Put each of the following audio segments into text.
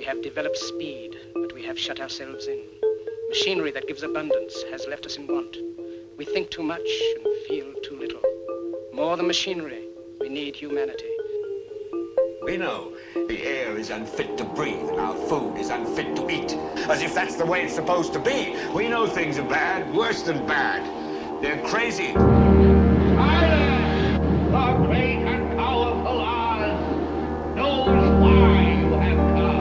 We have developed speed, but we have shut ourselves in. Machinery that gives abundance has left us in want. We think too much and feel too little. More than machinery, we need humanity. We know the air is unfit to breathe and our food is unfit to eat. As if that's the way it's supposed to be. We know things are bad, worse than bad. They're crazy. Silence! The great and powerful Oz knows why you have come.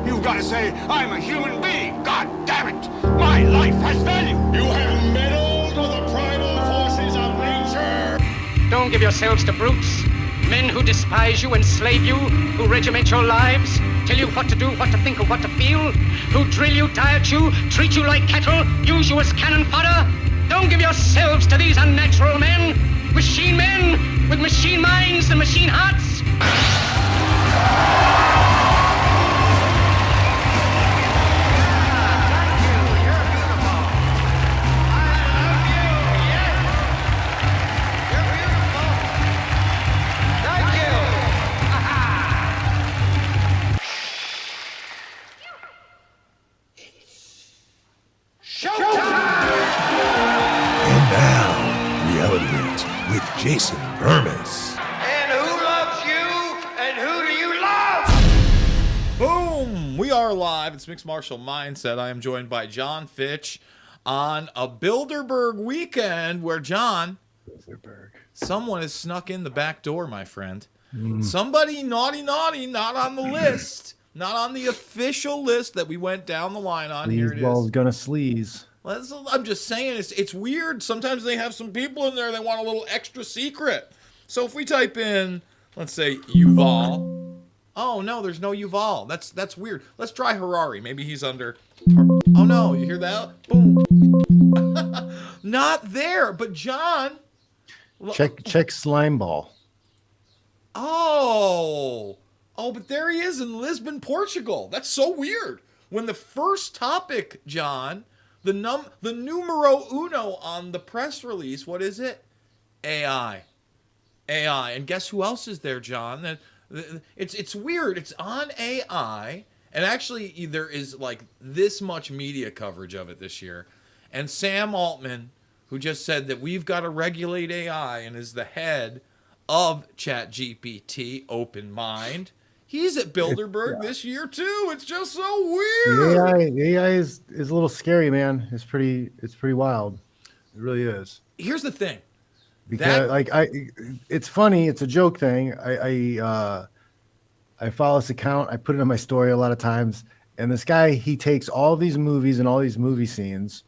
You've got to say, I'm a human being. God damn it! My life has value. You have meddled with the primal forces of nature. Don't give yourselves to brutes, men who despise you, enslave you, who regiment your lives, tell you what to do, what to think, or what to feel, who drill you, diet you, treat you like cattle, use you as cannon fodder. Don't give yourselves to these unnatural men with machine minds and machine hearts. With Jason Bermas. And who loves you? And who do you love? Boom! We are live. It's Mixed Martial Mindset. I am joined by John Fitch on a Bilderberg weekend where, John, someone has snuck in the back door, my friend. Somebody naughty, not on the list. Not on the official list that we went down the line on. Here it is. Gonna sleaze. I'm just saying, it's weird. Sometimes they have some people in there that want a little extra secret. So if we type in, let's say, Yuval. Oh, no, there's no Yuval. That's weird. Let's try Harari. Maybe he's under. Oh, no, you hear that? Boom. Not there. But John. Check slime ball. Oh, but there he is in Lisbon, Portugal. That's so weird. When the first topic, John... The numero uno on the press release, what is it? AI. And guess who else is there, John? It's weird. It's on AI, and actually there is like this much media coverage of it this year. And Sam Altman, who just said that we've got to regulate AI and is the head of ChatGPT, Open Mind. He's at Bilderberg this year too. It's just so weird. The AI is a little scary, man. It's pretty wild. It really is. Here's the thing. Because it's funny. It's a joke thing. I follow this account. I put it on my story a lot of times. And this guy, he takes all these movies and all these movie scenes,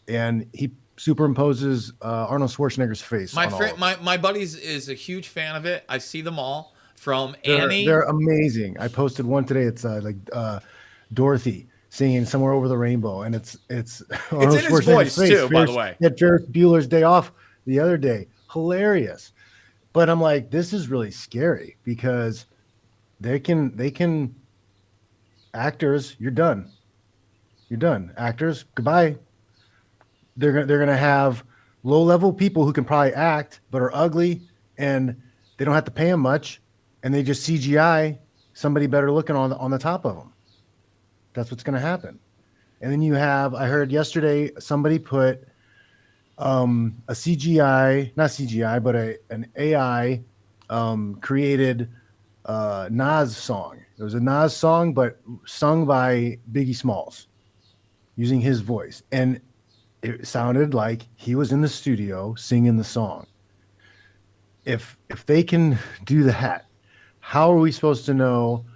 and he superimposes Arnold Schwarzenegger's face. My buddies is a huge fan of it. I see them all. From Annie. They're amazing. I posted one today. It's Dorothy singing Somewhere Over the Rainbow. And it's in his voice too, by the way. At Ferris Bueller's Day Off the other day. Hilarious. But I'm like, this is really scary because they can actors, you're done. Actors, goodbye. They're gonna have low-level people who can probably act but are ugly, and they don't have to pay them much. And they just CGI somebody better looking on the top of them. That's what's going to happen. And then you have, I heard yesterday, somebody put a CGI, not CGI, but an AI created Nas song. It was a Nas song, but sung by Biggie Smalls using his voice. And it sounded like he was in the studio singing the song. If they can do that, how are we supposed to know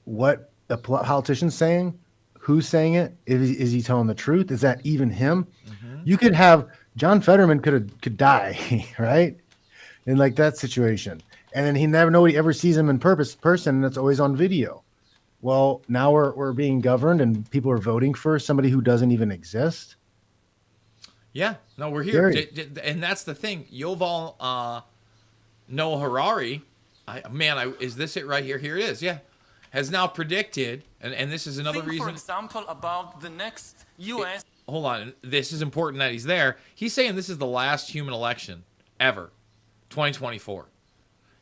what the politician's saying? Who's saying it? Is he telling the truth? Is that even him? Mm-hmm. You could have John Fetterman could die, right? In like that situation, and then nobody ever sees him in person, and it's always on video. Well, now we're being governed, and people are voting for somebody who doesn't even exist. Yeah, no, we're here, and that's the thing. Yuval Noah Harari. Is this it right here? Here it is. Yeah, has now predicted, and this is another reason. For example, about the next U.S. Hold on, this is important that he's there. He's saying this is the last human election ever, 2024.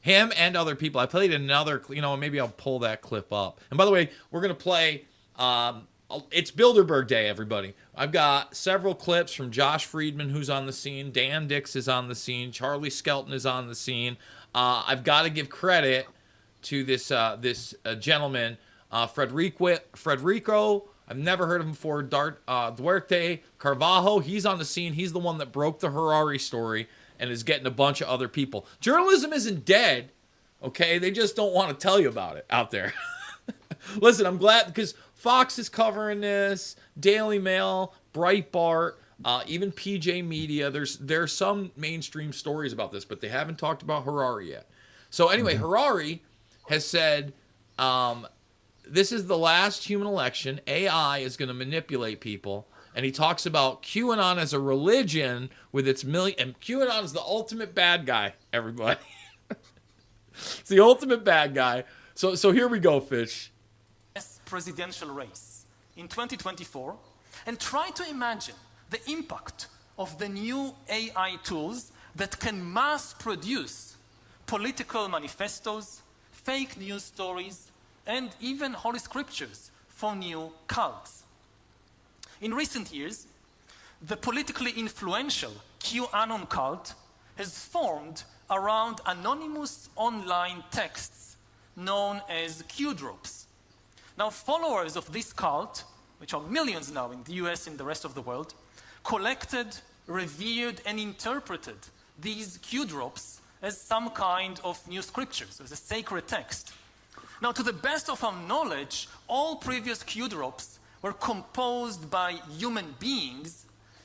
Him and other people. I played another, maybe I'll pull that clip up. And by the way, we're going to play, it's Bilderberg Day, everybody. I've got several clips from Josh Friedman, who's on the scene. Dan Dix is on the scene. Charlie Skelton is on the scene. I've got to give credit to this gentleman, Frederico. I've never heard of him before. Duarte Carvalho. He's on the scene. He's the one that broke the Harari story and is getting a bunch of other people. Journalism isn't dead, okay? They just don't want to tell you about it out there. Listen, I'm glad because Fox is covering this, Daily Mail, Breitbart, even PJ Media. There's some mainstream stories about this, but they haven't talked about Harari yet. So anyway, Harari has said, this is the last human election. AI is going to manipulate people. And he talks about QAnon as a religion with its million. And QAnon is the ultimate bad guy, everybody. It's the ultimate bad guy. So here we go, Fish. Presidential race in 2024 and try to imagine the impact of the new AI tools that can mass produce political manifestos, fake news stories, and even holy scriptures for new cults. In recent years, the politically influential QAnon cult has formed around anonymous online texts known as Q-drops. Now, followers of this cult, which are millions now in the US and the rest of the world, collected, revered, and interpreted these Q-drops as some kind of new scriptures, as a sacred text. Now, to the best of our knowledge, all previous Q-drops were composed by human beings,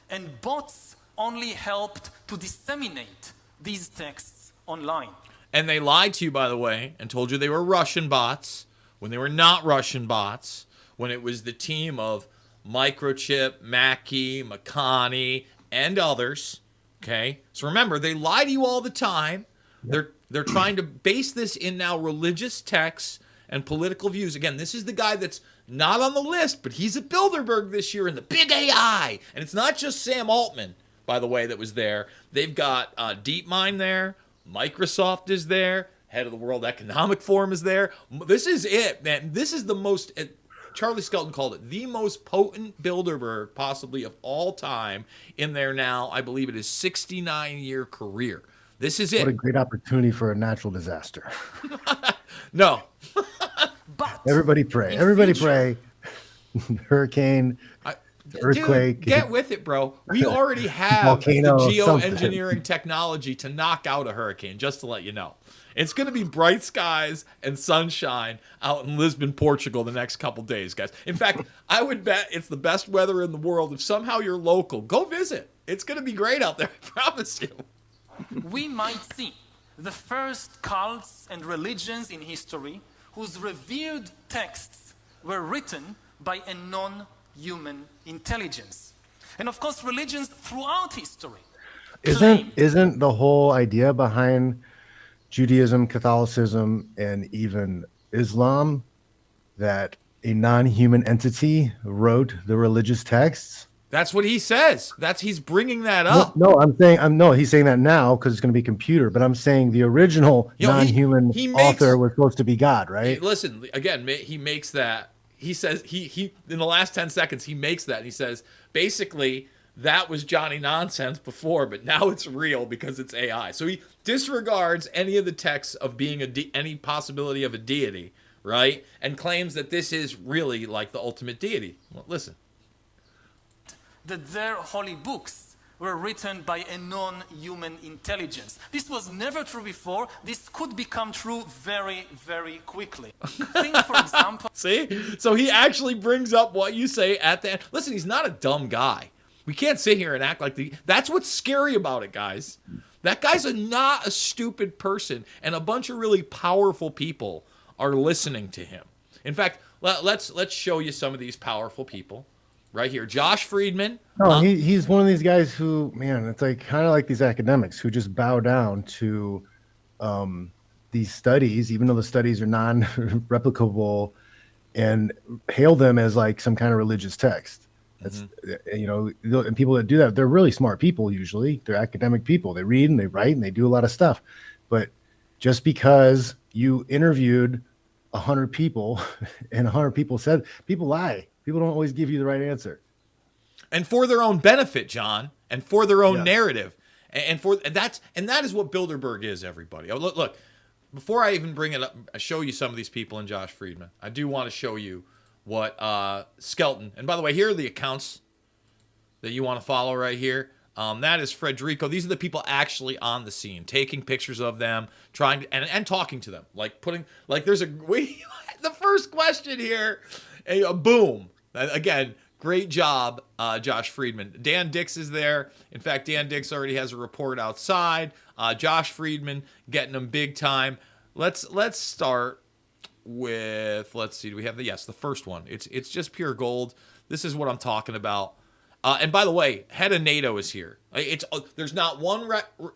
and bots only helped to disseminate these texts online. And they lied to you, by the way, and told you they were Russian bots when they were not Russian bots, when it was the team of Microchip, Mackey, McConney, and others. Okay? So remember, they lie to you all the time. They're trying to base this in now religious texts and political views. Again, this is the guy that's not on the list, but he's at Bilderberg this year in the big AI. And it's not just Sam Altman, by the way, that was there. They've got DeepMind there. Microsoft is there. Head of the World Economic Forum is there. This is it, man. This is the most, Charlie Skelton called it, the most potent Bilderberg possibly of all time in their now, I believe it is 69-year career. This is it. What a great opportunity for a natural disaster. No. But Everybody pray. Everybody pray. Hurricane, earthquake. Dude, get with it, bro. We already have Volcano, the geoengineering technology to knock out a hurricane, just to let you know. It's going to be bright skies and sunshine out in Lisbon, Portugal the next couple days, guys. In fact, I would bet it's the best weather in the world. If somehow you're local, go visit. It's going to be great out there, I promise you. we might see the first cults and religions in history whose revered texts were written by a non-human intelligence. And of course, religions throughout history. Isn't the whole idea behind Judaism, Catholicism, and even Islam that a non-human entity wrote the religious texts? That's what he says. He's bringing that up. No, he's saying that now because it's going to be computer. But I'm saying the original non-human author was supposed to be God, right? Listen, again, he makes that. He says he in the last 10 seconds he makes that. And he says basically that was Johnny Nonsense before, but now it's real because it's AI. So he disregards any of the texts of being any possibility of a deity, right? And claims that this is really like the ultimate deity. Well, listen. That their holy books were written by a non-human intelligence. This was never true before. This could become true very, very quickly. Think, for example... See? So he actually brings up what you say at the end. Listen, he's not a dumb guy. We can't sit here and act like that's what's scary about it, guys. That guy's not a stupid person, and a bunch of really powerful people are listening to him. In fact, let's show you some of these powerful people. Right here, Josh Friedman. No, he's one of these guys who, man, it's like kind of like these academics who just bow down to these studies, even though the studies are non-replicable, and hail them as like some kind of religious text. That's and people that do that, they're really smart people. Usually, they're academic people. They read and they write and they do a lot of stuff. But just because you interviewed 100 people and 100 people said, people lie. People don't always give you the right answer. And for their own benefit, John, and for their own narrative, and that is what Bilderberg is. Everybody, look. Before I even bring it up, I show you some of these people in Josh Friedman. I do want to show you what Skelton. And by the way, here are the accounts that you want to follow right here. That is Frederico. These are the people actually on the scene, taking pictures of them, trying to, and talking to them, there's the first question here, boom. Again, great job, Josh Friedman. Dan Dix is there. In fact, Dan Dix already has a report outside. Josh Friedman getting them big time. Let's start with, let's see, do we have the first one. It's just pure gold. This is what I'm talking about. And by the way, head of NATO is here. There's not one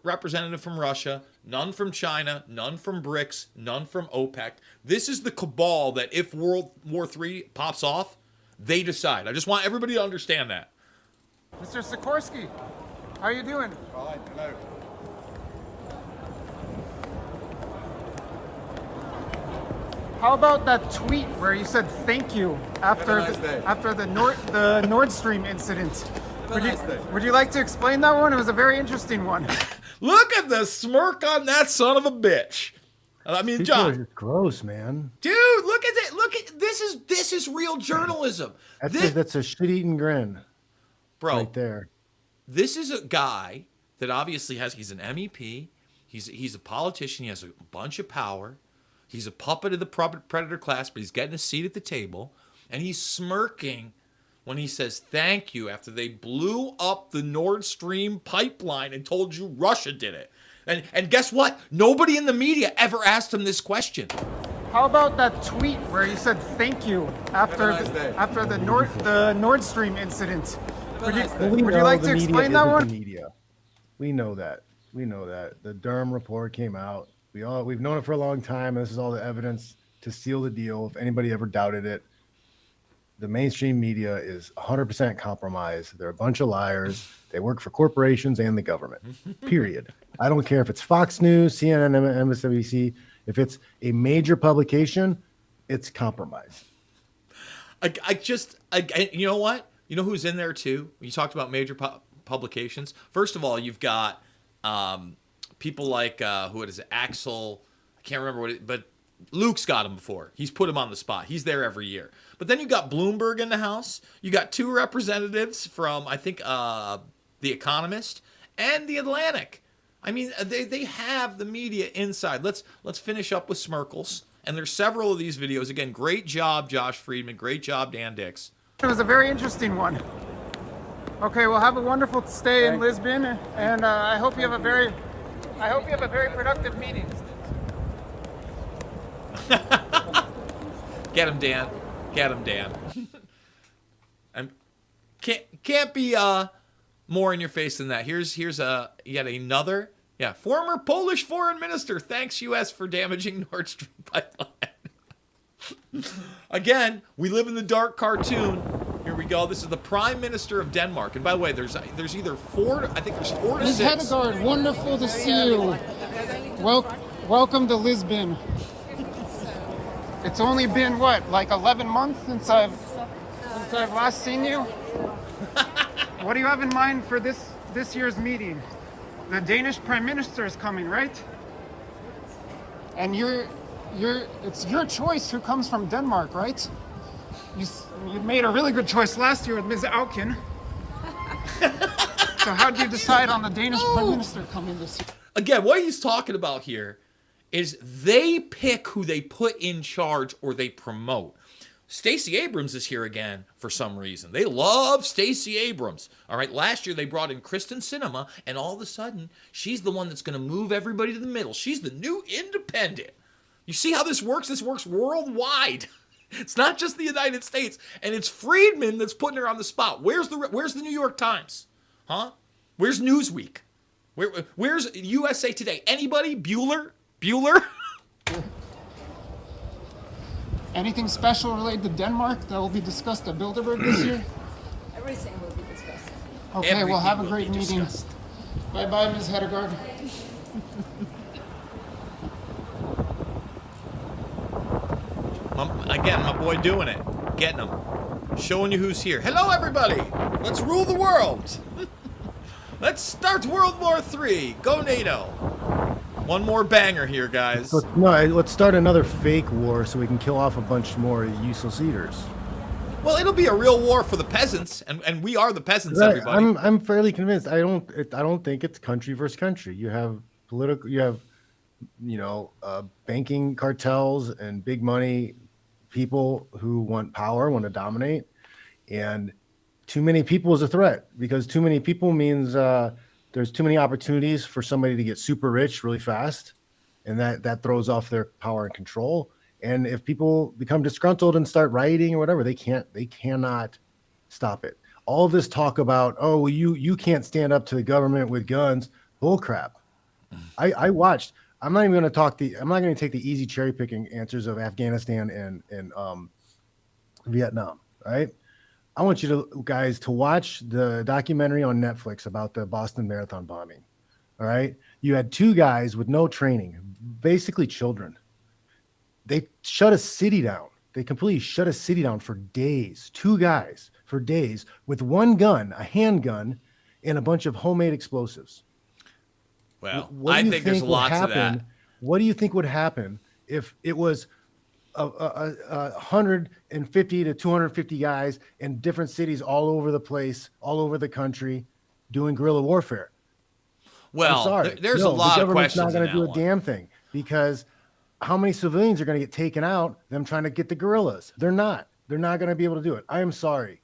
representative from Russia, none from China, none from BRICS, none from OPEC. This is the cabal that if World War III pops off, they decide. I just want everybody to understand that. Mr. Sikorsky, how are you doing? Fine, hello. How about that tweet where you said thank you after the Nord Stream incident? Would you like to explain that one? It was a very interesting one. Look at the smirk on that son of a bitch. I mean, People John, are just gross, man. dude, look at it. Look at this is real journalism. That's a shit-eating grin, bro. right there. This is a guy that obviously he's an MEP. He's a politician. He has a bunch of power. He's a puppet of the predator class, but he's getting a seat at the table, and he's smirking when he says thank you after they blew up the Nord Stream pipeline and told you Russia did it. And guess what? Nobody in the media ever asked him this question. How about that tweet where you said thank you after the Nord Stream incident? Would you like to explain that one? Media. We know that. The Durham report came out. We've known it for a long time, and this is all the evidence to seal the deal. If anybody ever doubted it, the mainstream media is 100% compromised. They're a bunch of liars. They work for corporations and the government. Period. I don't care if it's Fox News, CNN, MSNBC. If it's a major publication, it's compromised. You know what? You know who's in there too? You talked about major publications. First of all, you've got people like Axel. I can't remember but Luke's got him before. He's put him on the spot. He's there every year. But then you got Bloomberg in the house. You got two representatives from, I think, The Economist and The Atlantic. I mean, they have the media inside. Let's finish up with Smirkles. And there's several of these videos. Again, great job, Josh Friedman. Great job, Dan Dix. It was a very interesting one. Okay, well, have a wonderful stay in Lisbon, and I hope you have a very productive meeting. Get him, Dan. Get him, Dan. Can't be more in your face than that. Here's yet another. Yeah, former Polish foreign minister thanks U.S. for damaging Nord Stream pipeline. Again, we live in the dark cartoon. Here we go. This is the Prime Minister of Denmark. And by the way, there's either four. I think there's 4 to 6. Ms. Hedegaard, wonderful to see you. Welcome to Lisbon. It's only been like 11 months since I've last seen you. What do you have in mind for this year's meeting? The Danish Prime Minister is coming, right? And it's your choice who comes from Denmark, right? You made a really good choice last year with Ms. Auken. So how did you decide on the Danish Prime Minister coming this year? Again, what he's talking about here is they pick who they put in charge or they promote. Stacey Abrams is here again for some reason. They love Stacey Abrams. All right, last year they brought in Kristen Sinema, and all of a sudden, she's the one that's going to move everybody to the middle. She's the new independent. You see how this works? This works worldwide. It's not just the United States, and it's Friedman that's putting her on the spot. Where's the New York Times? Huh? Where's Newsweek? Where's USA Today? Anybody? Bueller? Anything special related to Denmark that will be discussed at Bilderberg this year? Everything will be discussed. Okay, we'll have a Everything will great be meeting. discussed. Bye-bye, Ms. Hedegaard. Again, my boy doing it. Getting them. Showing you who's here. Hello, everybody. Let's rule the world. Let's start World War III. Go NATO. One more banger here, guys. Let's start another fake war so we can kill off a bunch more useless eaters. Well, it'll be a real war for the peasants, and we are the peasants, everybody. I'm fairly convinced. I don't think it's country versus country. You have banking cartels and big money people who want power, want to dominate, and too many people is a threat, because too many people means there's too many opportunities for somebody to get super rich really fast, and that throws off their power and control. And if people become disgruntled and start rioting or whatever, they cannot stop it. All of this talk about, oh, well, you can't stand up to the government with guns, bull crap. I watched. I'm not going to take the easy cherry picking answers of Afghanistan and Vietnam. All right. I want you guys to watch the documentary on Netflix about the Boston Marathon bombing. All right. You had two guys with no training, basically children. They shut a city down. They completely shut a city down for days. Two guys for days with one gun, a handgun, and a bunch of homemade explosives. Well, I think there's lots of that. What do you think would happen if it was 150 to 250 guys in different cities all over the place, all over the country, doing guerrilla warfare? Well, I'm sorry. There's a lot of questions. The government's not going to do a damn thing, because how many civilians are going to get taken out, them trying to get the guerrillas? They're not going to be able to do it. I am sorry.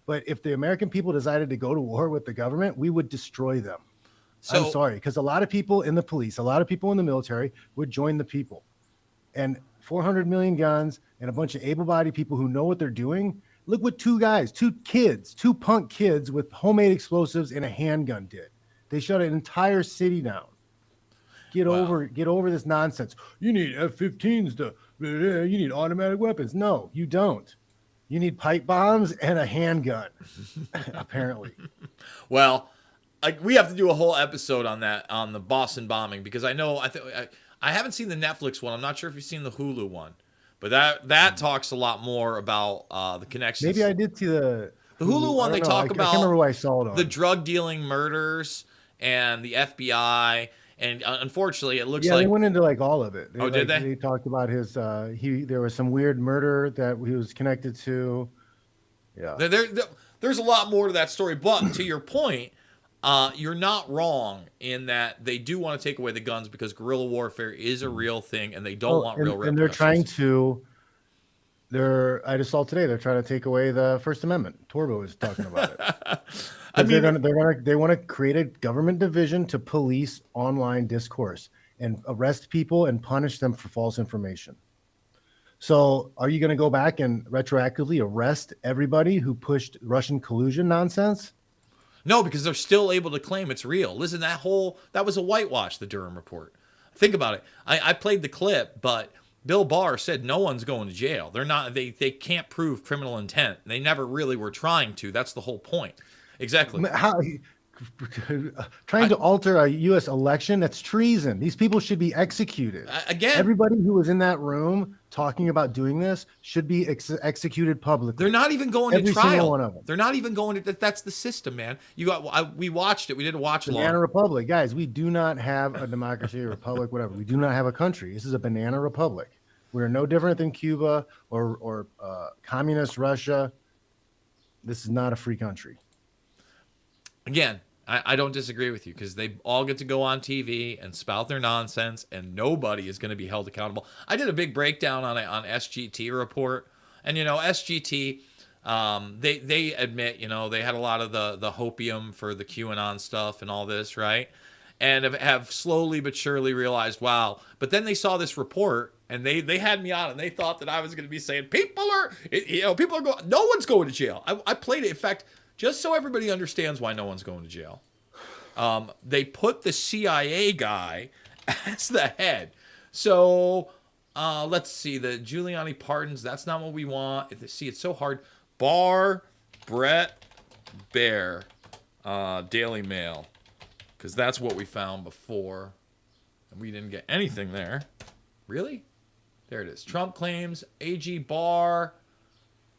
But if the American people decided to go to war with the government, we would destroy them. I'm sorry, because a lot of people in the police, a lot of people in the military would join the people. And 400 million guns and a bunch of able-bodied people who know what they're doing. Look what two punk kids with homemade explosives and a handgun did. They shut an entire city down. Get over this nonsense. You need F-15s you need automatic weapons. No, you don't. You need pipe bombs and a handgun, apparently. Well, we have to do a whole episode on that, on the Boston bombing, because I haven't seen the Netflix one. I'm not sure if you've seen the Hulu one, but that talks a lot more about the connections. Maybe I did see the Hulu one. They talk about, I can't remember why I saw it on. The drug dealing murders and the FBI. And unfortunately, it looks like they went into like all of it. Did they? They talked about his there was some weird murder that he was connected to. Yeah. There's a lot more to that story, but to your point, you're not wrong in that they do want to take away the guns, because guerrilla warfare is a real thing, and they don't want real repercussions. And they're trying to. I just saw today they're trying to take away the First Amendment. Torbo was talking about it. They want to create a government division to police online discourse and arrest people and punish them for false information. So are you going to go back and retroactively arrest everybody who pushed Russian collusion nonsense? No, because they're still able to claim it's real. Listen, that was a whitewash, the Durham report. Think about it. I played the clip, but Bill Barr said no one's going to jail. They can't prove criminal intent. They never really were trying to. That's the whole point. Exactly. Trying to alter a U.S. election, that's treason. These people should be executed. Again, everybody who was in that room talking about doing this should be executed publicly. They're not even going to trial. Every single one of them. They're not even going to. That's the system, man. We watched it. We did a watch along. Banana republic, guys. We do not have a democracy, a republic, whatever. We do not have a country. This is a banana republic. We're no different than Cuba or communist Russia. This is not a free country. Again, I don't disagree with you, because they all get to go on TV and spout their nonsense, and nobody is going to be held accountable. I did a big breakdown on SGT report, and SGT, they admit they had a lot of the hopium for the QAnon stuff and all this, right? And have slowly but surely realized, wow. But then they saw this report, and they had me on, and they thought that I was going to be saying people are going. No one's going to jail. I played it. In fact, just so everybody understands why no one's going to jail, they put the CIA guy as the head. So let's see, the Giuliani pardons. That's not what we want. See, it's so hard. Barr, Brett, Bear Daily Mail, because that's what we found before, and we didn't get anything there. Really? There it is. Trump claims AG Barr.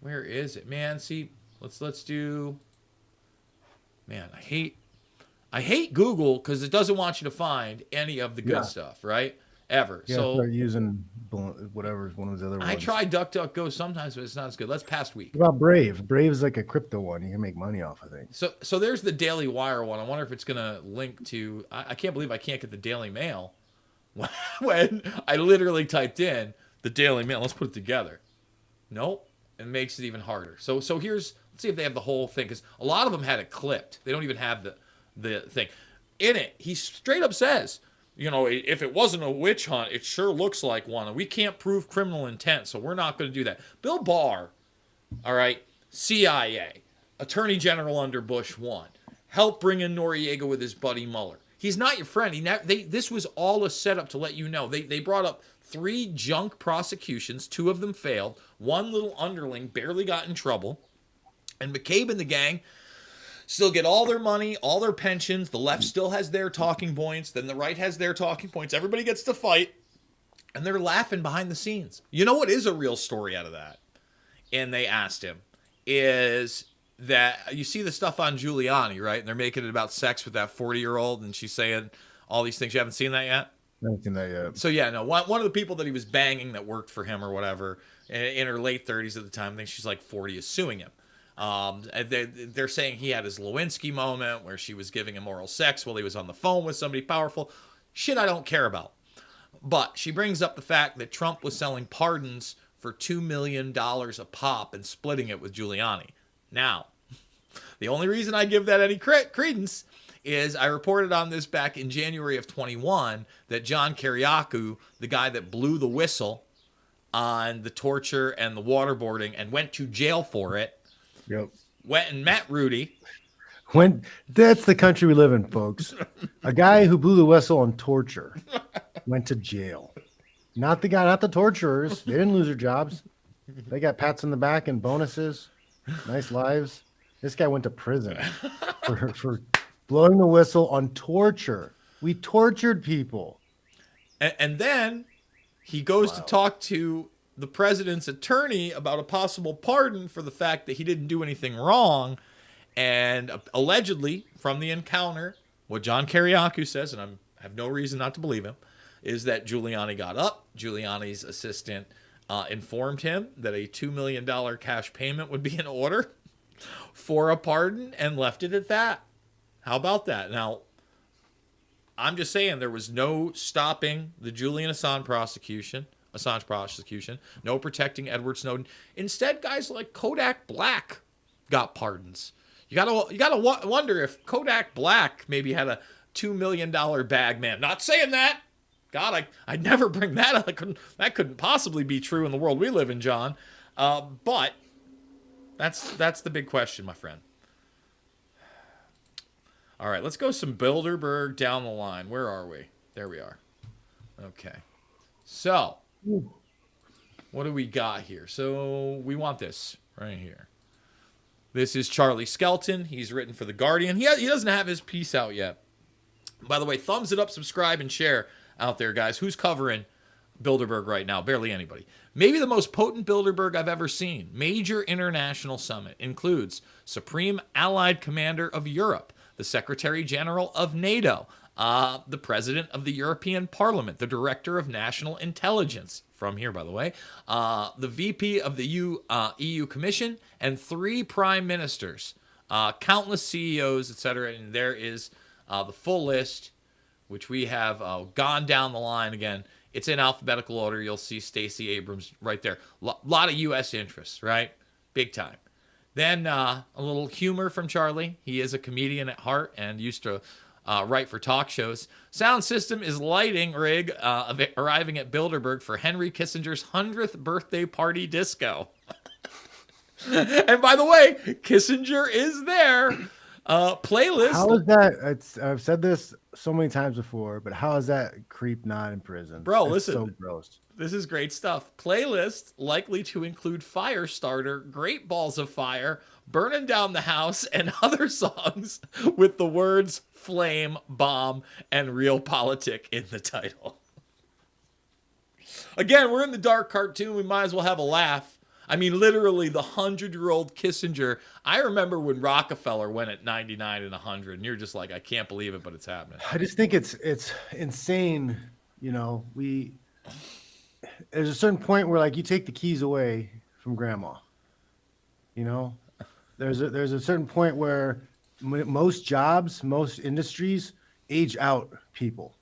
Where is it, man? See, let's do. Man, I hate Google because it doesn't want you to find any of the good stuff, right? Ever. Yeah, so start using whatever one of those other ones. I try DuckDuckGo sometimes, but it's not as good. Let's past week. What about Brave? Brave is like a crypto one. You can make money off, I think. So there's the Daily Wire one. I wonder if it's gonna link to. I can't believe I can't get the Daily Mail when I literally typed in the Daily Mail. Let's put it together. Nope. It makes it even harder. So here's, let's see if they have the whole thing, because a lot of them had it clipped. They don't even have the thing. In it, he straight up says, if it wasn't a witch hunt, it sure looks like one. And we can't prove criminal intent, so we're not going to do that. Bill Barr, all right, CIA, Attorney General under Bush 1, helped bring in Noriega with his buddy Mueller. He's not your friend. This was all a setup to let you know. They brought up 3 junk prosecutions. 2 of them failed. 1 little underling barely got in trouble. And McCabe and the gang still get all their money, all their pensions. The left still has their talking points. Then the right has their talking points. Everybody gets to fight. And they're laughing behind the scenes. You know what is a real story out of that? And they asked him, is that you see the stuff on Giuliani, right? And they're making it about sex with that 40-year-old. And she's saying all these things. You haven't seen that yet? I haven't seen that yet. So yeah, no, one of the people that he was banging that worked for him or whatever, in her late 30s at the time, I think she's like 40, is suing him. They're saying he had his Lewinsky moment where she was giving him oral sex while he was on the phone with somebody powerful. Shit I don't care about. But she brings up the fact that Trump was selling pardons for $2 million a pop and splitting it with Giuliani. Now, the only reason I give that any credence is I reported on this back in January of 21 that John Kiriakou, the guy that blew the whistle on the torture and the waterboarding and went to jail for it, went and met Rudy. That's the country we live in, folks. A guy who blew the whistle on torture went to jail. Not the torturers. They didn't lose their jobs. They got pats on the back and bonuses, nice lives. This guy went to prison for blowing the whistle on torture. We tortured people. And then he goes to talk to the president's attorney about a possible pardon for the fact that he didn't do anything wrong. And allegedly, from the encounter, what John Kiriakou says, and I have no reason not to believe him, is that Giuliani got up. Giuliani's assistant informed him that a $2 million cash payment would be in order for a pardon and left it at that. How about that? Now, I'm just saying there was no stopping the Julian Assange prosecution, no protecting Edward Snowden. Instead, guys like Kodak Black got pardons. You gotta wonder if Kodak Black maybe had a $2 million bag, man. Not saying that. God, I'd never bring that up. That couldn't possibly be true in the world we live in, John. But that's the big question, my friend. All right, let's go some Bilderberg down the line. Where are we? There we are. Okay. So, what do we got here? So, we want this right here. This is Charlie Skelton. He's written for The Guardian. He doesn't have his piece out yet. By the way, thumbs it up, subscribe, and share out there, guys. Who's covering Bilderberg right now? Barely anybody. Maybe the most potent Bilderberg I've ever seen. Major international summit includes Supreme Allied Commander of Europe, the Secretary General of NATO, the President of the European Parliament, the Director of National Intelligence, from here, by the way, the VP of the EU Commission, and 3 prime ministers, countless CEOs, etc. And there is the full list, which we have gone down the line again. It's in alphabetical order. You'll see Stacey Abrams right there. Lot of U.S. interests, right? Big time. Then a little humor from Charlie. He is a comedian at heart and used to write for talk shows. Sound system is lighting rig arriving at Bilderberg for Henry Kissinger's 100th birthday party disco. And by the way, Kissinger is there. Playlist. How is that? I've said this so many times before, but how is that creep not in prison? Bro, It's listen. so gross. This is great stuff. Playlist likely to include Firestarter, Great Balls of Fire, Burning Down the House, and other songs with the words flame, bomb, and real politic in the title. Again, we're in the dark cartoon. We might as well have a laugh. I mean, literally, the 100-year-old Kissinger. I remember when Rockefeller went at 99 and 100, and you're just like, I can't believe it, but it's happening. I just think it's insane. There's a certain point where like you take the keys away from grandma. There's a certain point where most jobs, most industries age out people.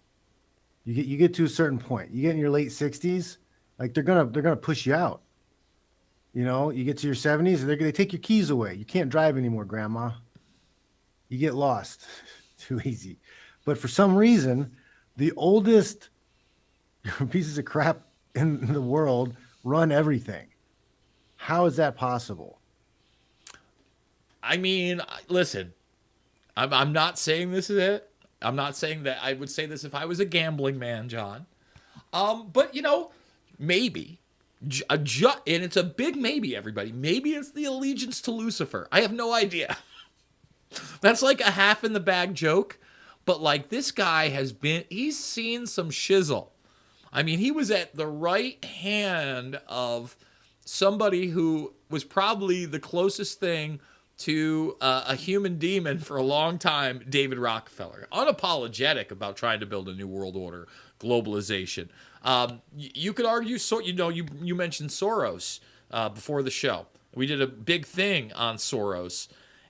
You get to a certain point. You get in your late 60s, like they're gonna push you out. You get to your 70s, they take your keys away. You can't drive anymore, grandma. You get lost too easy. But for some reason, the oldest pieces of crap in the world run everything. How is that possible? I mean, listen, I'm not saying this is it. I'm not saying that I would say this if I was a gambling man, John. But maybe, and it's a big maybe, everybody. Maybe it's the allegiance to Lucifer. I have no idea. That's like a half in the bag joke. But like this guy he's seen some shizzle. I mean, he was at the right hand of somebody who was probably the closest thing to a human demon for a long time, David Rockefeller. Unapologetic about trying to build a new world order, globalization. You could argue, you mentioned Soros before the show. We did a big thing on Soros.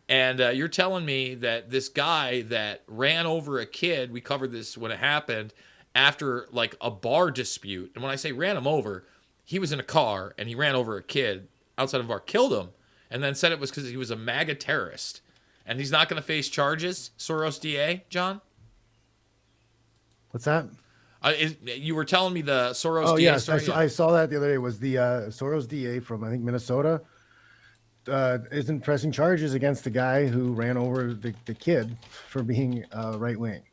And you're telling me that this guy that ran over a kid, we covered this when it happened, after like a bar dispute. And when I say ran him over, he was in a car and he ran over a kid outside of a bar, killed him, and then said it was because he was a MAGA terrorist. And he's not going to face charges, Soros DA, John? What's that? You were telling me the Soros DA yes, story? I saw that the other day. Was the Soros DA from, I think, Minnesota, isn't pressing charges against the guy who ran over the kid for being right-wing.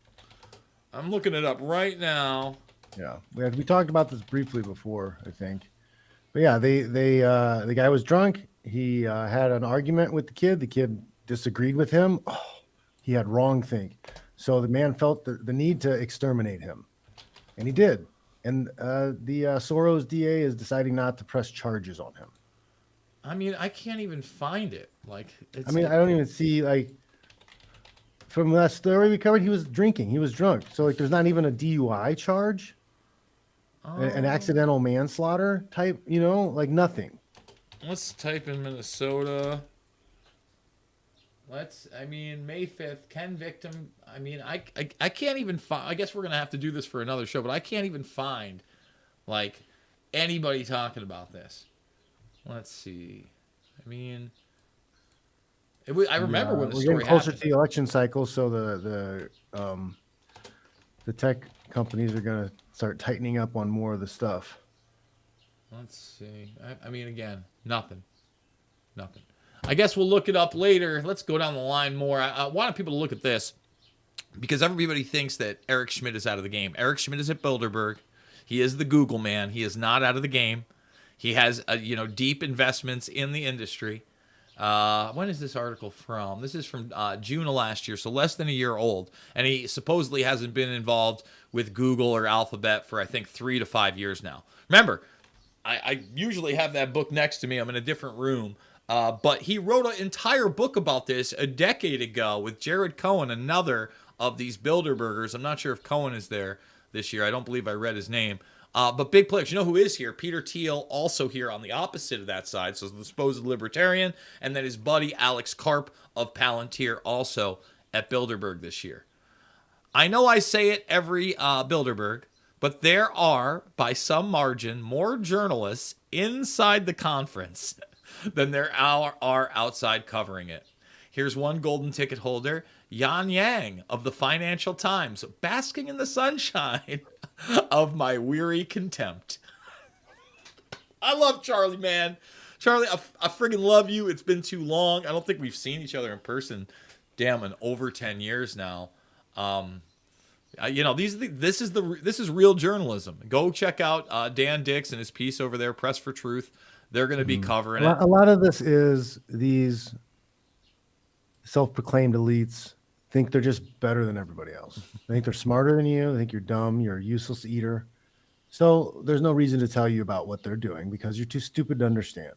I'm looking it up right now. Yeah, we talked about this briefly before, I think. But yeah, the guy was drunk. He had an argument with the kid. The kid disagreed with him. Oh, he had wrong think. So the man felt the need to exterminate him. And he did. And the Soros DA is deciding not to press charges on him. I mean, I can't even find it. I don't even see, like, from that story we covered, he was drinking. He was drunk. So, like, there's not even a DUI charge, an accidental manslaughter type, like nothing. Let's type in Minnesota. May 5th, Ken victim. I mean, I can't even find, I guess we're going to have to do this for another show, but I can't even find, like, anybody talking about this. Let's see. I mean, I remember when the story getting closer happened. to the election cycle, so the tech companies are going to start tightening up on more of the stuff. Let's see. I mean, again, nothing. I guess we'll look it up later. Let's go down the line more. I wanted people to look at this because everybody thinks that Eric Schmidt is out of the game. Eric Schmidt is at Bilderberg. He is the Google man. He is not out of the game. He has, deep investments in the industry. When is this article from? This is from June of last year, so less than a year old. And he supposedly hasn't been involved with Google or Alphabet for, I think, 3 to 5 years now. Remember, I usually have that book next to me. I'm in a different room. But he wrote an entire book about this a decade ago with Jared Cohen, another of these Bilderbergers. I'm not sure if Cohen is there this year. I don't believe I read his name. But big players. You know who is here? Peter Thiel, also here on the opposite of that side. So the supposed libertarian. And then his buddy Alex Karp of Palantir, also at Bilderberg this year. I know I say it every Bilderberg, but there are, by some margin, more journalists inside the conference than there are outside covering it. Here's one golden ticket holder, Yan Yang of the Financial Times, basking in the sunshine of my weary contempt. I love Charlie, man. Charlie, I friggin' love you. It's been too long. I don't think we've seen each other in person, in over 10 years now. This is real journalism. Go check out Dan Dix and his piece over there, Press for Truth. They're going to be covering it. A lot of this is these self-proclaimed elites think they're just better than everybody else. They think they're smarter than you. They think you're dumb. You're a useless eater. So there's no reason to tell you about what they're doing because you're too stupid to understand.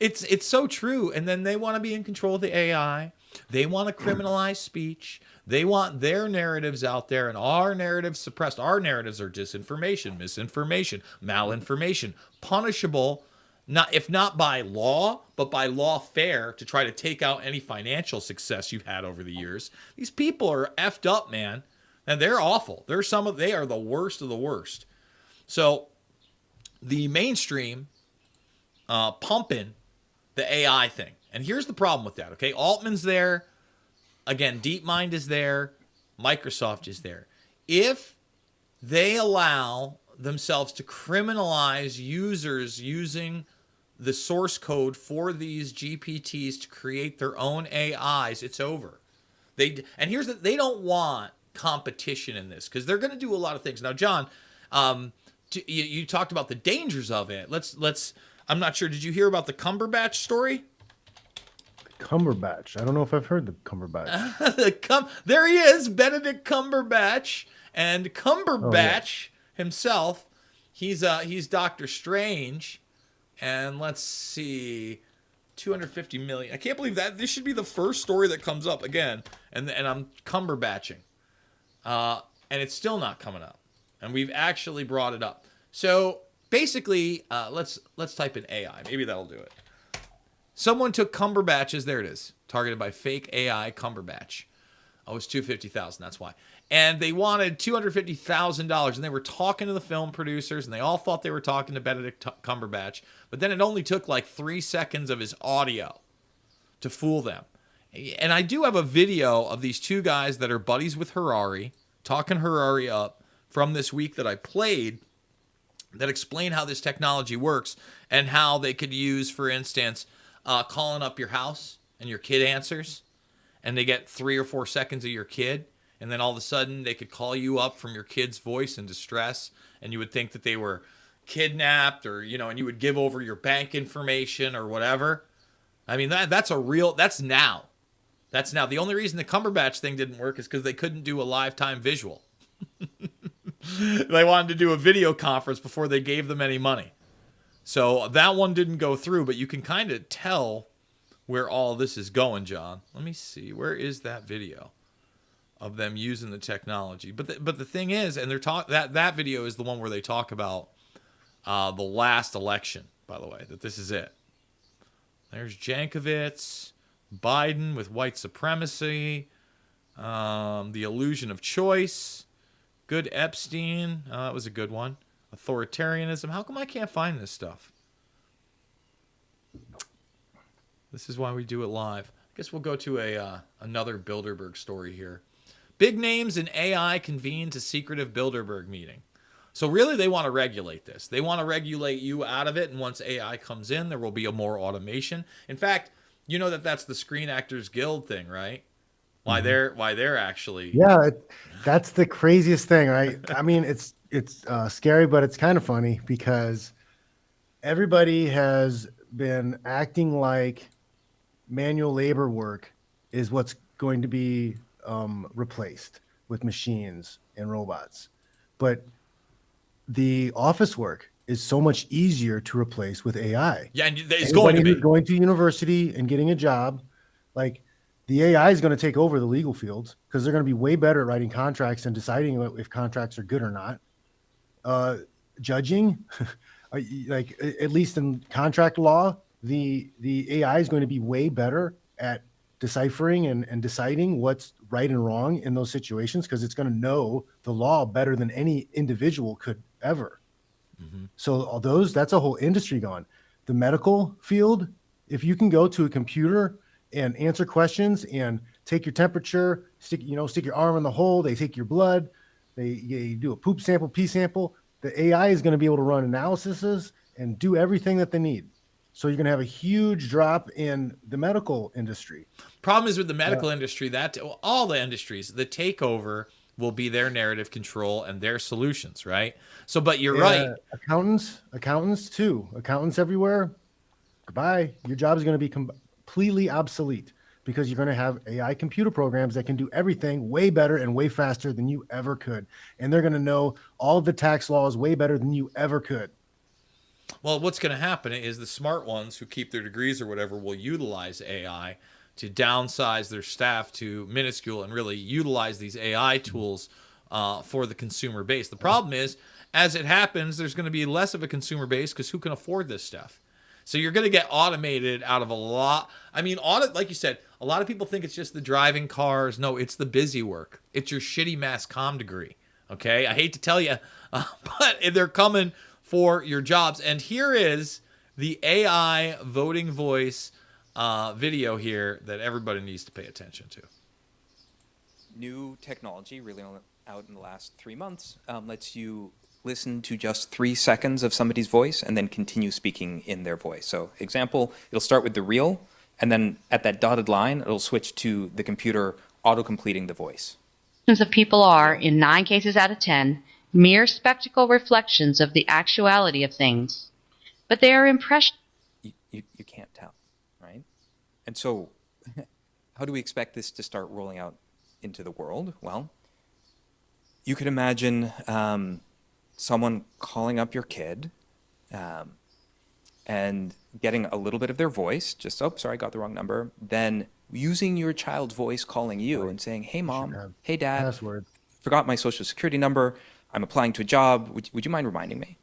It's so true. And then they want to be in control of the AI. They want to criminalize speech. They want their narratives out there and our narratives suppressed. Our narratives are disinformation, misinformation, malinformation, punishable, if not by law, but by lawfare to try to take out any financial success you've had over the years. These people are effed up, man. And they're awful. They are the worst of the worst. So the mainstream pumping the AI thing. And here's the problem with that, okay? Altman's there. Again, DeepMind is there. Microsoft is there. If they allow themselves to criminalize users using the source code for these GPTs to create their own AIs, it's over. They don't want competition in this because they're going to do a lot of things. Now, John, you talked about the dangers of it. Let's. I'm not sure. Did you hear about the Cumberbatch story? Cumberbatch. I don't know if I've heard the Cumberbatch. There he is, Benedict Cumberbatch, and Cumberbatch himself. He's Doctor Strange, and let's see, 250 million. I can't believe that. This should be the first story that comes up again, and I'm Cumberbatching, and it's still not coming up, and we've actually brought it up. So basically, let's type in AI. Maybe that'll do it. Someone took Cumberbatch's, there it is, targeted by fake AI Cumberbatch. Oh, it's $250,000, that's why. And they wanted $250,000, and they were talking to the film producers, and they all thought they were talking to Benedict Cumberbatch, but then it only took like 3 seconds of his audio to fool them. And I do have a video of these two guys that are buddies with Harari, talking Harari up from this week that I played, that explain how this technology works and how they could use, for instance, calling up your house and your kid answers and they get 3 or 4 seconds of your kid, and then all of a sudden they could call you up from your kid's voice in distress, and you would think that they were kidnapped, or and you would give over your bank information or whatever. I mean, that's now. The only reason the Cumberbatch thing didn't work is because they couldn't do a live time visual. They wanted to do a video conference before they gave them any money. So that one didn't go through, but you can kind of tell where all this is going, John. Let me see. Where is that video of them using the technology? But the thing is, and that video is the one where they talk about the last election, by the way, that this is it. There's Jankovich, Biden with white supremacy, the illusion of choice, good Epstein. That was a good one. Authoritarianism. How come I can't find this stuff? This is why we do it live. I guess we'll go to another Bilderberg story here. Big names in AI convene to secretive Bilderberg meeting. So really, they want to regulate this. They want to regulate you out of it, and once AI comes in, there will be a more automation. In fact, you know that's the Screen Actors Guild thing, right? Why they're actually that's the craziest thing, right? I mean, it's scary, but it's kind of funny because everybody has been acting like manual labor work is what's going to be replaced with machines and robots, but the office work is so much easier to replace with AI. Yeah, and it's going to be. Going to university and getting a job, like the AI is going to take over the legal fields because they're going to be way better at writing contracts and deciding if contracts are good or not. Judging, like at least in contract law, the AI is going to be way better at deciphering and deciding what's right and wrong in those situations because it's going to know the law better than any individual could ever. Mm-hmm. So all that's a whole industry gone. The medical field, if you can go to a computer and answer questions and take your temperature, stick your arm in the hole, they take your blood, they do a poop sample, pee sample, the AI is going to be able to run analyses and do everything that they need. So you're going to have a huge drop in the medical industry. Problem is with the medical industry, that all the industries, the takeover will be their narrative control and their solutions, right? So, but you're right. Accountants too. Accountants everywhere. Goodbye. Your job is going to be completely obsolete because you're going to have AI computer programs that can do everything way better and way faster than you ever could. And they're going to know all of the tax laws way better than you ever could. Well, what's going to happen is the smart ones who keep their degrees or whatever will utilize AI to downsize their staff to minuscule and really utilize these AI tools for the consumer base. The problem is, as it happens, there's going to be less of a consumer base because who can afford this stuff? So you're going to get automated out of a lot. I mean, like you said, a lot of people think it's just the driving cars. No, it's the busy work. It's your shitty mass comm degree. Okay, I hate to tell you, but they're coming for your jobs. And here is the AI voting voice video here that everybody needs to pay attention to. New technology, really only out in the last 3 months, lets you listen to just 3 seconds of somebody's voice and then continue speaking in their voice. So example, it'll start with the reel, and then at that dotted line, it'll switch to the computer auto-completing the voice. Of people are, in 9 cases out of 10, mere spectacle reflections of the actuality of things. But they are impressions. You can't tell, right? And so how do we expect this to start rolling out into the world? Well, you could imagine someone calling up your kid and getting a little bit of their voice, just, oh, sorry, I got the wrong number, then using your child's voice calling you and saying, hey, mom, hey, dad, Password. forgot my social security number, I'm applying to a job, would you mind reminding me?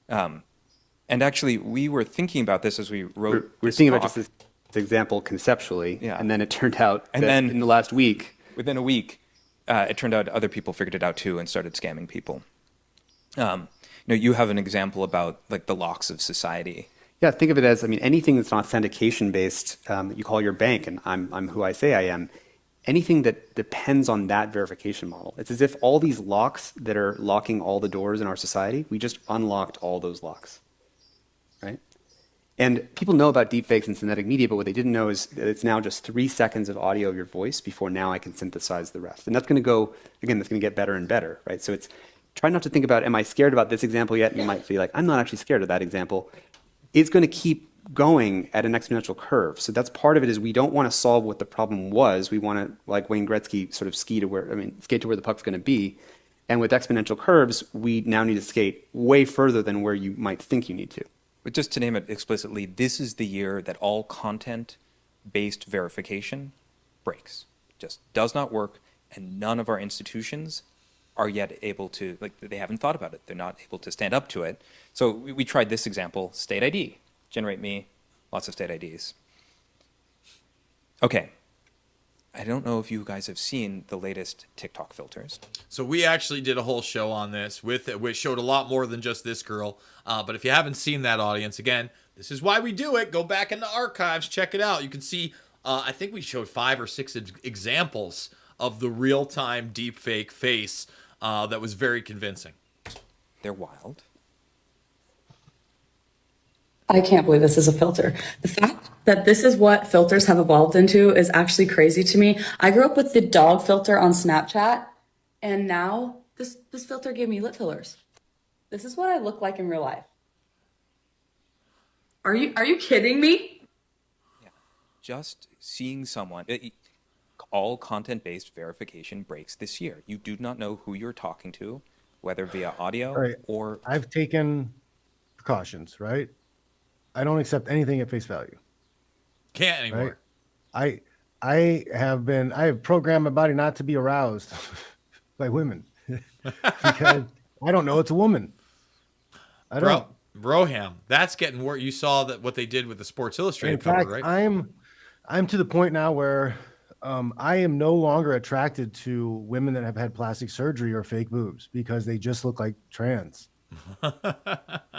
And actually, we were thinking about this as we wrote We're thinking about just this example conceptually, and then it turned out that then in the last week, within a week, it turned out other people figured it out too and started scamming people. You have an example about like the locks of society. Yeah, think of it as, I mean, anything that's authentication based, you call your bank and I'm who I say I am, anything that depends on that verification model. It's as if all these locks that are locking all the doors in our society, we just unlocked all those locks, right? And people know about deepfakes and synthetic media, but what they didn't know is that it's now just 3 seconds of audio of your voice before now I can synthesize the rest. And that's going to go, again, that's going to get better and better, right? So it's, try not to think about, am I scared about this example yet? And you might feel like, I'm not actually scared of that example. It's going to keep going at an exponential curve. So that's part of it, is we don't want to solve what the problem was. We want to, like Wayne Gretzky, sort of skate to where the puck's going to be. And with exponential curves, we now need to skate way further than where you might think you need to. But just to name it explicitly, this is the year that all content-based verification breaks. Just does not work, and none of our institutions are yet able to, like, they haven't thought about it. They're not able to stand up to it. So we tried this example, state ID. Generate me lots of state IDs. Okay. I don't know if you guys have seen the latest TikTok filters. So we actually did a whole show on this which showed a lot more than just this girl. But if you haven't seen that, audience, again, this is why we do it. Go back in the archives, check it out. You can see, I think we showed 5 or 6 examples of the real-time deepfake face that was very convincing. They're wild. I can't believe this is a filter. The fact that this is what filters have evolved into is actually crazy to me. I grew up with the dog filter on Snapchat, and now this filter gave me lip fillers. This is what I look like in real life. Are you kidding me? Yeah. Just seeing someone, all content-based verification breaks this year. You do not know who you're talking to, whether via audio or... I've taken precautions, right? I don't accept anything at face value. Can't anymore. Right? I have programmed my body not to be aroused by women because I don't know it's a woman. I don't. Broham, that's getting worse. You saw that what they did with the Sports Illustrated cover, right? I'm to the point now where I am no longer attracted to women that have had plastic surgery or fake boobs because they just look like trans.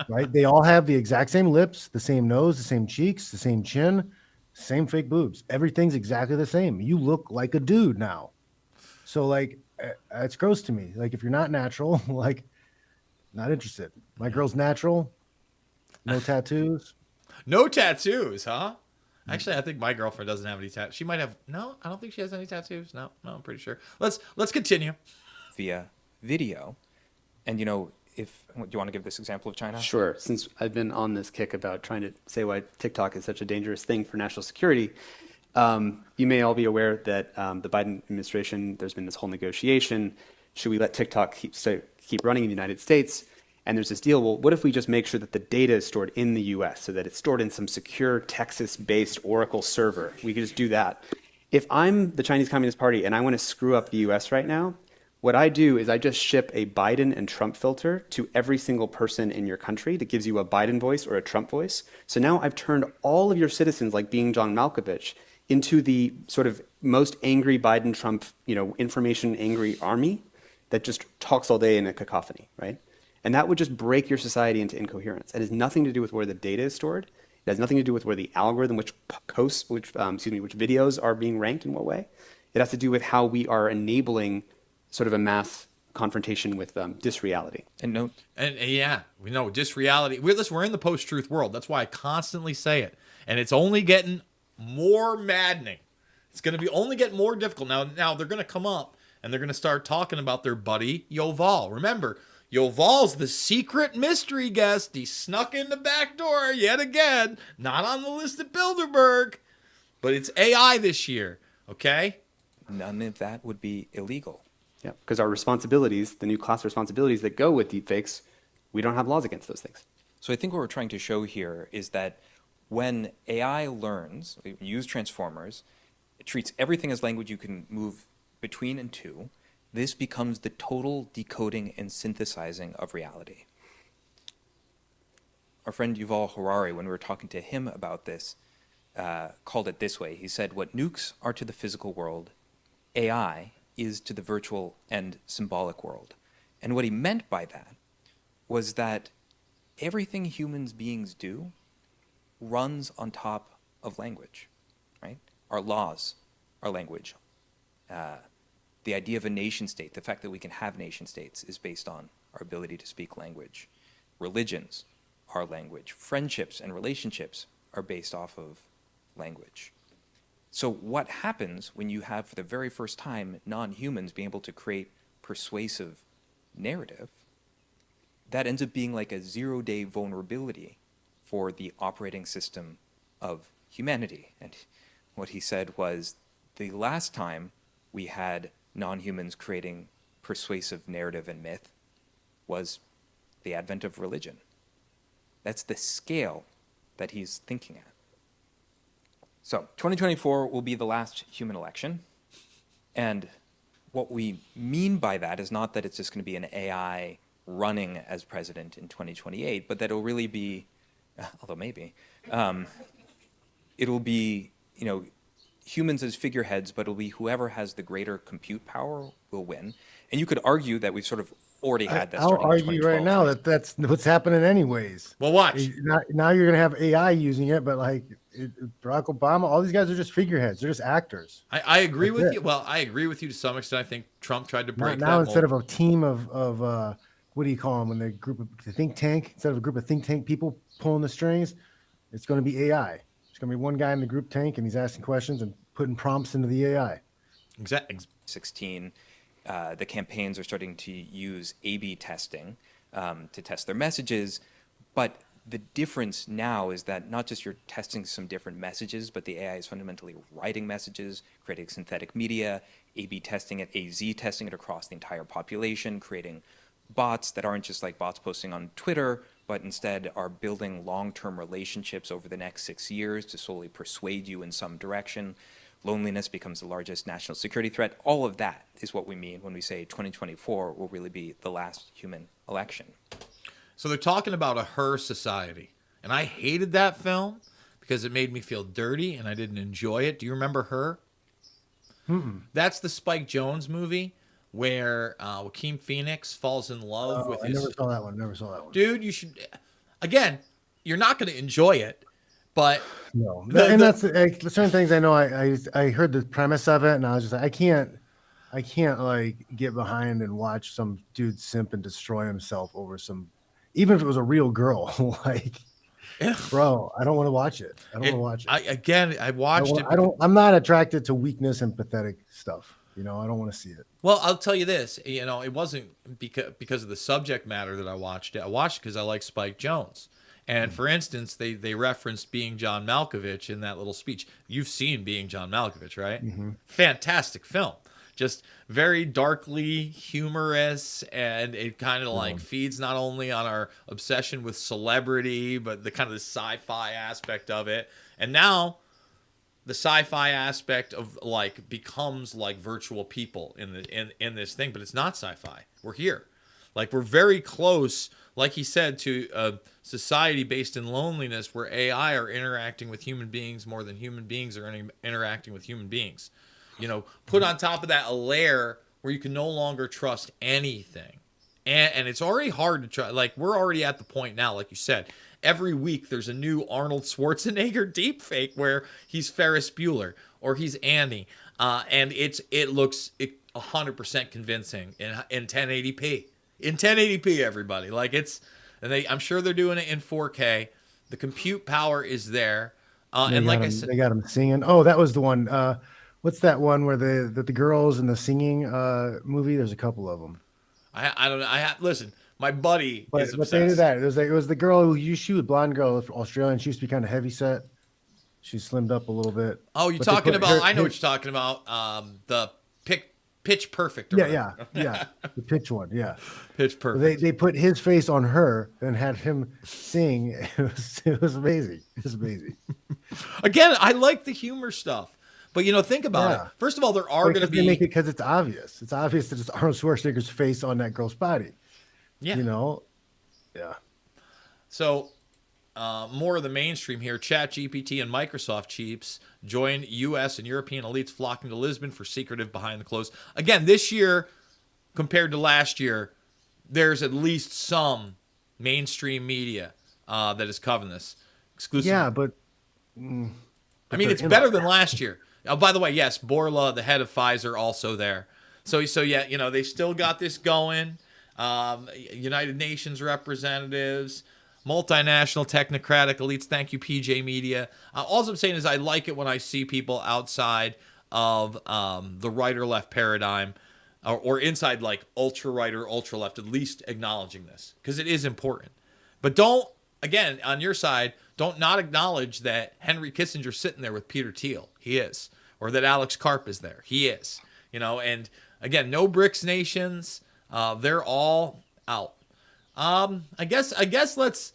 Right? They all have the exact same lips, the same nose, the same cheeks, the same chin, same fake boobs. Everything's exactly the same. You look like a dude now. So like, it's gross to me. Like if you're not natural, like not interested. My girl's natural, no tattoos. No tattoos, huh? Actually, I think my girlfriend doesn't have any tattoos. She might have. No, I don't think she has any tattoos. No, I'm pretty sure. Let's continue. Via video. And, you know, do you want to give this example of China? Sure. Since I've been on this kick about trying to say why TikTok is such a dangerous thing for national security, you may all be aware that the Biden administration, there's been this whole negotiation. Should we let TikTok keep running in the United States? And there's this deal, well, what if we just make sure that the data is stored in the US so that it's stored in some secure Texas-based Oracle server? We could just do that. If I'm the Chinese Communist Party and I want to screw up the US right now, what I do is I just ship a Biden and Trump filter to every single person in your country that gives you a Biden voice or a Trump voice. So now I've turned all of your citizens, like being John Malkovich, into the sort of most angry Biden, Trump, information angry army that just talks all day in a cacophony, right? And that would just break your society into incoherence. It has nothing to do with where the data is stored. It has nothing to do with where the algorithm, which videos are being ranked in what way. It has to do with how we are enabling sort of a mass confrontation with disreality. And yeah, we know disreality. We're in the post-truth world. That's why I constantly say it. And it's only getting more maddening. It's going to be only get more difficult. Now they're going to come up and they're going to start talking about their buddy Yoval. Remember, Yoval's the secret mystery guest. He snuck in the back door yet again. Not on the list of Bilderberg. But it's AI this year, okay? None of that would be illegal. Yeah, because our responsibilities, the new class responsibilities that go with deepfakes, we don't have laws against those things. So I think what we're trying to show here is that when AI learns, we use transformers, it treats everything as language you can move between and to. This becomes the total decoding and synthesizing of reality. Our friend Yuval Harari, when we were talking to him about this, called it this way. He said, what nukes are to the physical world, AI is to the virtual and symbolic world. And what he meant by that was that everything human beings do runs on top of language, right? Our laws are language. The idea of a nation state, the fact that we can have nation states, is based on our ability to speak language. Religions are language. Friendships and relationships are based off of language. So what happens when you have, for the very first time, non-humans being able to create persuasive narrative? That ends up being like a zero-day vulnerability for the operating system of humanity. And what he said was, the last time we had non-humans creating persuasive narrative and myth was the advent of religion. That's the scale that he's thinking at. So 2024 will be the last human election. And what we mean by that is not that it's just going to be an AI running as president in 2028, but that it'll really be, although maybe, it'll be, humans as figureheads, but it'll be whoever has the greater compute power will win. And you could argue that we've sort of already had that. I'll argue right now that that's what's happening anyways. Well, watch. Now you're going to have AI using it, but like Barack Obama, all these guys are just figureheads. They're just actors. I agree with you. Well, I agree with you to some extent. I think Trump tried to break now that instead mold. of a team of what do you call them when the think tank, instead of a group of think tank people pulling the strings, it's going to be AI. It's going to be one guy in the group tank and he's asking questions and putting prompts into the AI. Exactly. 16, the campaigns are starting to use A/B testing to test their messages, but the difference now is that not just you're testing some different messages, but the AI is fundamentally writing messages, creating synthetic media, A/B testing it, A/Z testing it across the entire population, creating bots that aren't just like bots posting on Twitter, but instead are building long-term relationships over the next 6 years to slowly persuade you in some direction. Loneliness becomes the largest national security threat. All of that is what we mean when we say 2024 will really be the last human election. So they're talking about a her society. And I hated that film because it made me feel dirty and I didn't enjoy it. Do you remember Her? That's the Spike Jonze movie where Joaquin Phoenix falls in love with his... Never saw that one. Dude, you should... Again, you're not going to enjoy it, but... No. That's certain things I know. I heard the premise of it and I was just like, I can't like get behind and watch some dude simp and destroy himself over some... Even if it was a real girl, like... Bro, I don't want to watch it. I don't want to watch it. I watched it. I'm not attracted to weakness and pathetic stuff. You know, I don't want to see it. Well, I'll tell you this. You know, it wasn't because of the subject matter that I watched it. I watched it because I like Spike Jonze. And for instance, they referenced Being John Malkovich in that little speech. You've seen Being John Malkovich, right? Mm-hmm. Fantastic film. Just very darkly humorous, and it kind of like feeds not only on our obsession with celebrity, but the kind of the sci-fi aspect of it. And now the sci-fi aspect of like becomes like virtual people in this thing, but it's not sci-fi. We're here. Like we're very close, like he said, to a society based in loneliness where AI are interacting with human beings more than human beings are interacting with human beings. You know, put on top of that a layer where you can no longer trust anything. And it's already hard to try. Like, we're already at the point now, like you said, every week there's a new Arnold Schwarzenegger deepfake where he's Ferris Bueller or he's Andy. And it looks 100% convincing in 1080p. In 1080p, everybody. Like, I'm sure they're doing it in 4K. The compute power is there. And like I said, they got him singing. Oh, that was the one. What's that one where the girls in the singing movie? There's a couple of them. I don't know. Listen. My buddy is obsessed. But they did that. It was the girl who she was blonde girl, Australian. She used to be kind of heavy set. She slimmed up a little bit. Oh, you're talking about? I know what you're talking about. The Pitch Perfect. Yeah. The Pitch one. Yeah. Pitch Perfect. They put his face on her and had him sing. It was amazing. It was amazing. Again, I like the humor stuff. But, you know, think about it. First of all, there are going to be... They make it because it's obvious. It's obvious that it's Arnold Schwarzenegger's face on that girl's body. Yeah. You know? Yeah. So, more of the mainstream here. ChatGPT and Microsoft chiefs join U.S. and European elites flocking to Lisbon for secretive behind the clothes. Again, this year, compared to last year, there's at least some mainstream media that is covering this. Exclusive. Yeah, but... I mean, it's better than last year. Oh, by the way, yes, Borla, the head of Pfizer, also there. So yeah, you know, they still got this going. United Nations representatives, multinational technocratic elites. Thank you, PJ Media. All I'm saying is I like it when I see people outside of the right or left paradigm or inside like ultra right or ultra left, at least acknowledging this because it is important. But don't, again, on your side, don't not acknowledge that Henry Kissinger's sitting there with Peter Thiel. He is. Or that Alex Karp is there. He is. You know, and again, no BRICS nations. They're all out. I guess let's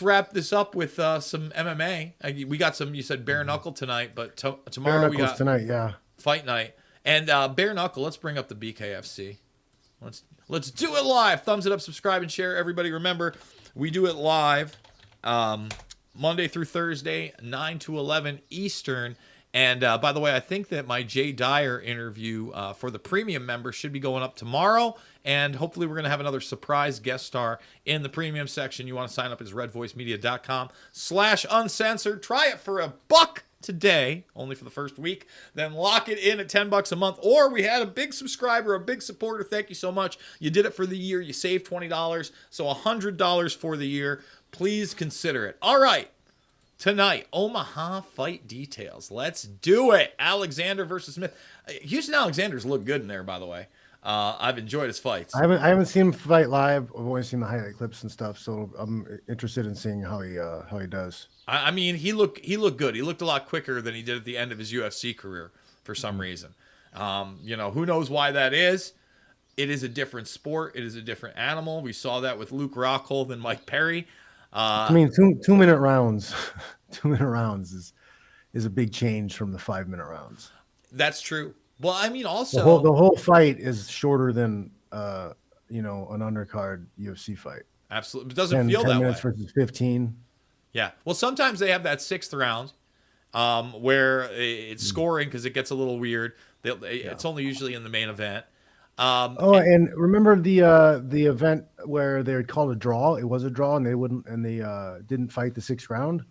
wrap this up with some MMA. We got some. You said bare knuckle tonight, but tomorrow we got tonight. Yeah, fight night and bare knuckle. Let's bring up the BKFC. Let's do it live. Thumbs it up, subscribe, and share. Everybody, remember we do it live Monday through Thursday, 9 to 11 Eastern. And by the way, I think that my Jay Dyer interview for the premium members should be going up tomorrow. And hopefully we're going to have another surprise guest star in the premium section. You want to sign up as redvoicemedia.com/uncensored. Try it for $1 today, only for the first week. Then lock it in at $10 a month. Or we had a big subscriber, a big supporter. Thank you so much. You did it for the year. You saved $20. So $100 for the year. Please consider it. All right. Tonight, Omaha fight details. Let's do it. Alexander versus Smith. Houston Alexander's looked good in there, by the way. I've enjoyed his fights. I haven't seen him fight live. I've only seen the highlight clips and stuff, so I'm interested in seeing how he does. I mean, he looked good. He looked a lot quicker than he did at the end of his UFC career for some reason. You know, who knows why that is? It is a different sport. It is a different animal. We saw that with Luke Rockhold and Mike Perry. I mean, 2-minute rounds. 2-minute rounds is a big change from the 5-minute rounds. That's true. Well, I mean, also the whole fight is shorter than an undercard UFC fight. Absolutely, it doesn't feel 10 that minutes way. Versus 15. Yeah. Well, sometimes they have that 6th round where it's scoring because it gets a little weird. It's only usually in the main event. And remember the event where they called a draw? It was a draw, and they didn't fight the 6th round.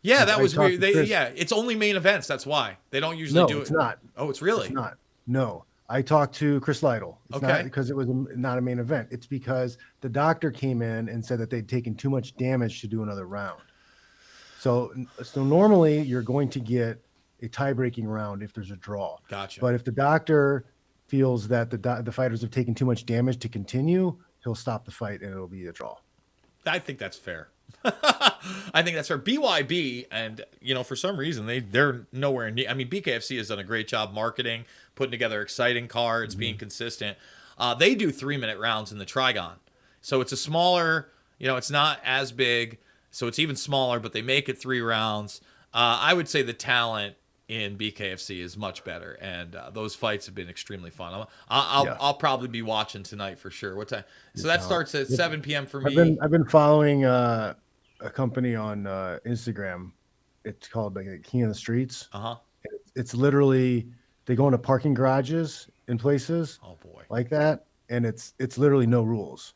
Yeah, that was weird. It's only main events. That's why they don't usually do it. No, it's not. Oh, it's really? It's not. No, I talked to Chris Lytle. It's okay. Not because it was not a main event. It's because the doctor came in and said that they'd taken too much damage to do another round. So normally you're going to get a tie-breaking round if there's a draw. Gotcha. But if the doctor feels that the fighters have taken too much damage to continue, he'll stop the fight and it'll be a draw. I think that's fair. I think that's fair. BYB, and for some reason they're nowhere near. I mean, BKFC has done a great job marketing, putting together exciting cards, being consistent. They do 3-minute rounds in the Trigon, so it's a smaller. It's not as big, so it's even smaller, but they make it 3 rounds. I would say the talent in BKFC is much better, and those fights have been extremely fun. I'll probably be watching tonight for sure. What time? So that starts at 7 p.m. for me. I've been following a company on Instagram. It's called like King of the Streets. It's literally they go into parking garages in places. Oh boy, like that, and it's literally no rules.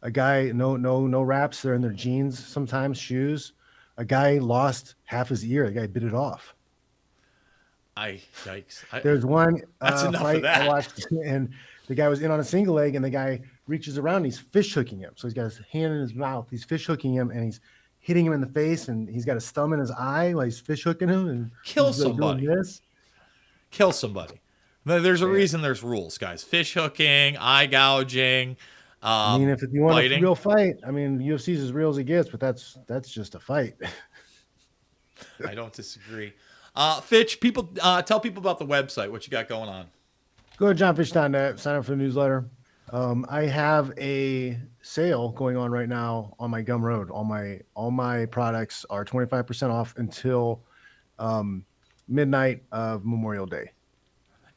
A guy, no wraps. They're in their jeans, sometimes shoes. A guy lost half his ear. The guy bit it off. Yikes. There's one that's enough fight of that. I watched, and the guy was in on a single leg, and the guy reaches around and he's fish hooking him. So he's got his hand in his mouth. He's fish hooking him, and he's hitting him in the face, and he's got his thumb in his eye while he's fish hooking him. And Kill he's, like, somebody. doing this. Kill somebody. There's a reason there's rules, guys. Fish hooking, eye gouging. I mean, if you want biting. a real fight, I mean, UFC's as real as it gets, but that's just a fight. I don't disagree. Fitch, tell people about the website. What you got going on? Go to johnfish.net, sign up for the newsletter. I have a sale going on right now on my Gumroad. All my products are 25% off until midnight of Memorial Day.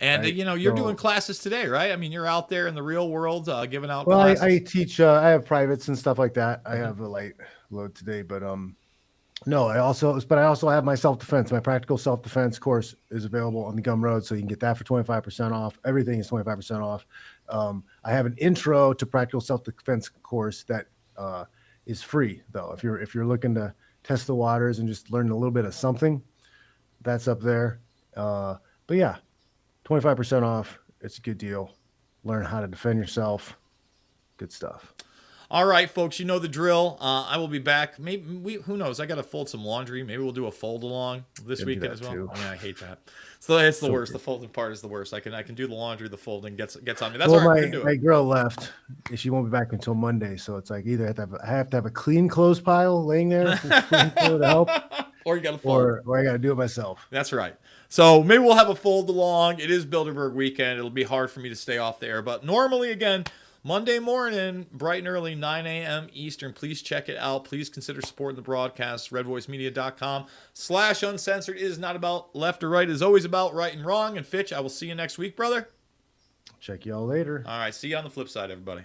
And right? You're doing classes today, right? I mean, you're out there in the real world giving out well, classes. I teach. I have privates and stuff like that. I have a light load today, but no, I also have my self-defense. My practical self-defense course is available on the Gumroad, so you can get that for 25% off. Everything is 25% off. I have an intro to practical self-defense course that is free, though. If you're looking to test the waters and just learn a little bit of something, that's up there. But yeah, 25% off. It's a good deal. Learn how to defend yourself. Good stuff. All right, folks, you know the drill. I will be back. Maybe who knows? I got to fold some laundry. Maybe we'll do a fold along this weekend as well. Too. I mean, I hate that. So it's the worst. Good. The folding part is the worst. I can do the laundry. The folding gets on me. That's well, all right. my girl left. She won't be back until Monday, so it's like either I have to have a clean clothes pile laying there to help, or you got to fold, or I got to do it myself. That's right. So maybe we'll have a fold along. It is Bilderberg weekend. It'll be hard for me to stay off the air, but normally again. Monday morning, bright and early, 9 a.m. Eastern. Please check it out. Please consider supporting the broadcast. redvoicemedia.com/uncensored. It is not about left or right. It is always about right and wrong. And Fitch, I will see you next week, brother. Check y'all later. All right. See you on the flip side, everybody.